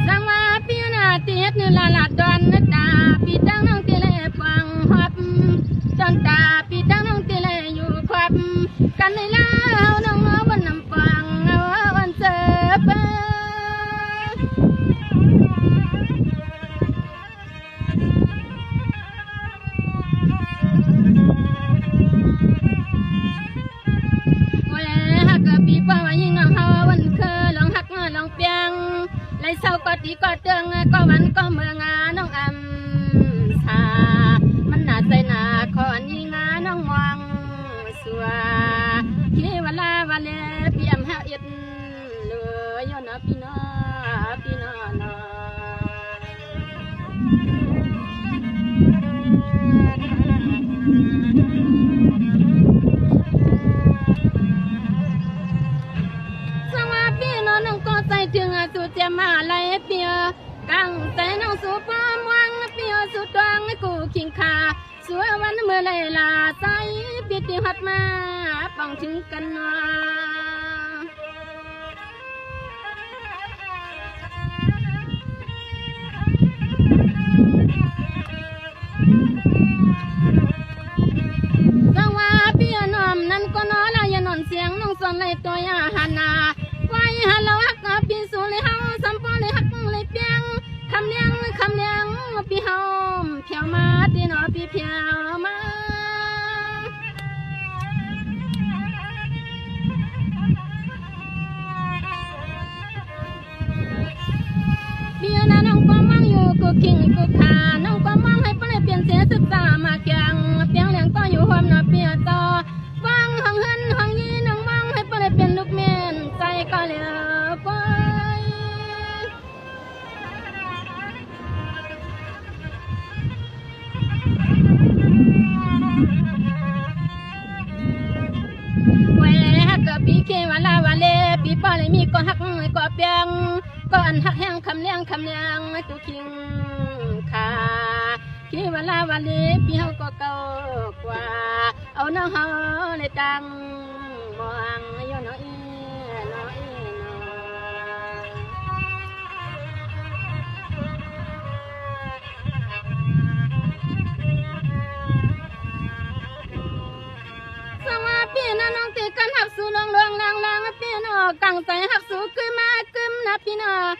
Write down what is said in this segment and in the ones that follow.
สังว่าปีนาเตียดเนื้อลาลาดอนตาปีตั้งน้องเตลฟังฮับจนตาปีตั้งน้องเตลอยู่ควับกันในลาวน้องบนน้ำฟังวันเสบปีป้าว่ายิ่งน้องเฮาวันเคยลองหักลองเปียงไรเศร้าก็ตีก็เตืองก็วันก็เมืองน้องอัมชามันหนาใจหนาคอนยิ่งน้องมองสัวที่วันลาวันเลเปียมหาเอ็ดเลยย้อนพี่น้อพี่น้อน้อน้องก็ใจถึงสุดจะมาไล่เปียกังใจน้องสู่ป้อมวังเปียสุดดวงกูขิงขาสัววันเมื่อไรลาใจเปียตีหัดมาป้องถึงกันนาสังว่าเปียนอมนั่นก็นอลายนอนเสียงน้องส่วนเลยตัวยาหานาไว้ฮัลโหลฮักปีสูเลยเฮาสัมปอเลยฮักเลยเปียงคำเลี้ยงปีเฮาเพียวมาตีนอปีเพียวมาเปียนะน้องก็มองอยู่กูคิงกูขาน้องก็มองให้เปลี่ยนเสียศึกษามาแกงเปียงเลี้ยงก็อยู่ความนาเปียต่อฟังห้องเฮินห้องนี้น้องมองให้เปลี่ยนลูกเมียนใจก็เหลือไปเว้ฮักกับปีเควาลาวาเลปีป้าเลยมีก็ฮักก็เปียงก็อันฮักแห้งคำเลี้ยงตูคิงขาเควาลาวาเลปีเฮาก็เก่ากว่าเอาน้องเฮาเลยตังมองย้อนน้อยน้อยสวัสดีนะน้องตีกันหักสู่ลองลางพี่น้องกังใจหักสู่ขึ้นมากึมนะพี่น้อง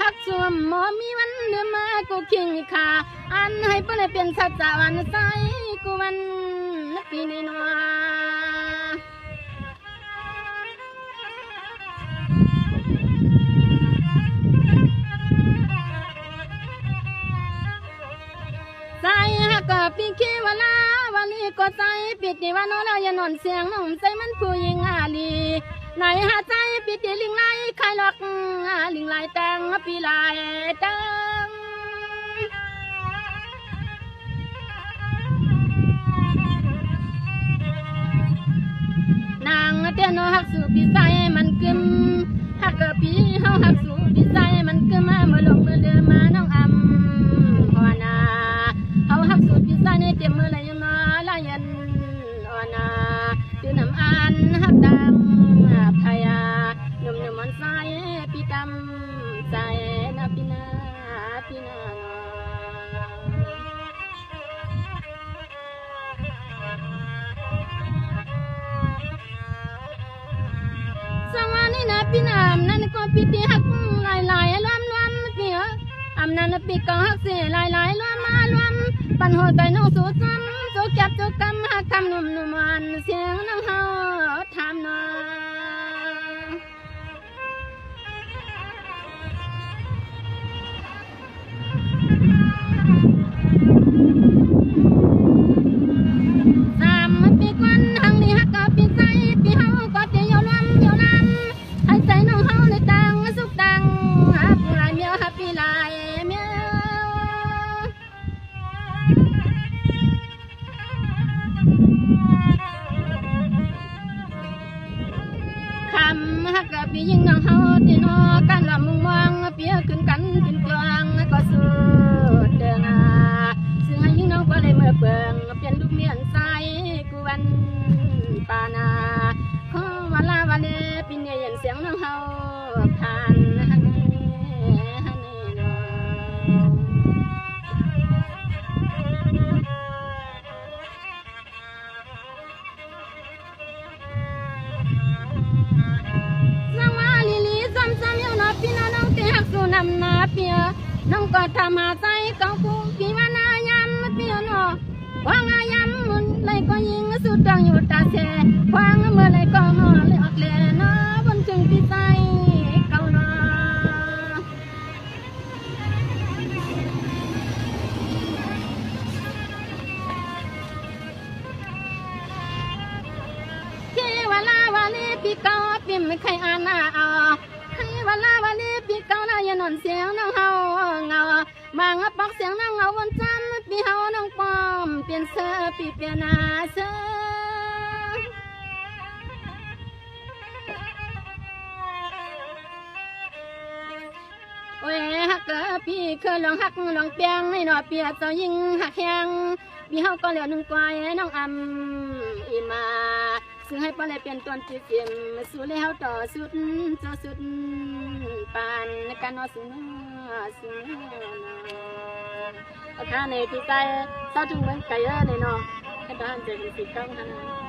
หักสู่หมอมีวันเดือมากูคิงขาอันให้เปลี่ยนสัจจะวันใสกูวันปีนี้นัวใจหักกับปีเควาลาวันนี้ก็ใจปิดในวันน้อยอย่านอนเสียงน้องใจมันผู้หญิงอาลีในหาใจปิดลิงไล่ขายหลอกลิงไล่แตงปีไล่แตงนางเตี้ยนหักสู่ปีใจมันกึมหักกับปีเฮาหักสู่ปีใจมันกึมมาเมื่อลงเมื่อเดือมาน้องอำหัวนาเฮาหักสู่ปีใจในเต็มเมื่อไรยังมาลายันหัวนาตื่นน้ำอันหักดำพยาหนุ่มมันใจปีดำใจนาปีนาสวานี่นะพี่นามนั่นก็ปีที่หักลายล้อมเปียอำนั้นปีก็หักเสียลายล้อมมาล้อมปันหัวใจน้องสู้ซ้ำสู้เก็บสู้กำหักคำหนุ่มมันเสียงน้องเฮาทำนาปีกวันทางนี้หักกับปีใจปีเฮาก็เตียวล้ำให้ใจน้องเฮาเลยตังสุขตังหักลายเมียวหักปีลายเมียวคำหักกับปียิ่งน้องเฮาตีนอกันลำมุงมองเปียขึ้นกันขึ้นกลางก็สุดเดืองซึ่งให้ยิ่งน้องก็เลยเมื่อเปิงเปลี่ยนลูกเมียนใจกูวันปานาขอวันลาว วันนี้ปีนี้ยินเสียงน้องเฮาผ่านฮันนี่ฮันนี่เนาะสังวาลีลีซ้ำๆอยู่เนาะพี่น้องน้องที่ฮักสู่นำนาเปียน้องก็ทำหาใจเก่ากูพี่ว่านายำเปียเนาะวางอายำมุนเลยก็ยิงสุดดังอยู่ตาเสวางเมื่อไรก็นอนเลยออกเลยเนาะบนจึงพี่ใจเก่าเนาะที่เวลาวาลีพี่เก่าพี่ไม่เคยอ่านหน้าเอาให้เวลาวาลีพี่เก่าน่ะอย่านอนเสียงน้องเฮาเงาบางปอกเสียงน้องเฮาวันจันทร์พี่เฮาน้องปอมเปลี่ยนเสื้อพี่เปลี่ยนหน้าเสื้อโอ้ยฮักเกอพี่เคยลองฮักลองเปียงให้หน่อเปียเจ้ายิงฮักแหงพี่เฮาก็เหลือหนึ่งกวายน้องอำอีมาซึ่งให้ปลายเป็นตัวจีเสียมสู้แล้วต่อสุดเจ้าสุดปานกันนอสุนสุนอาคาในที่ใจเศร้าจุงเหมือนไก่ในนอให้ตาหันใจเป็นสีก้องขนาด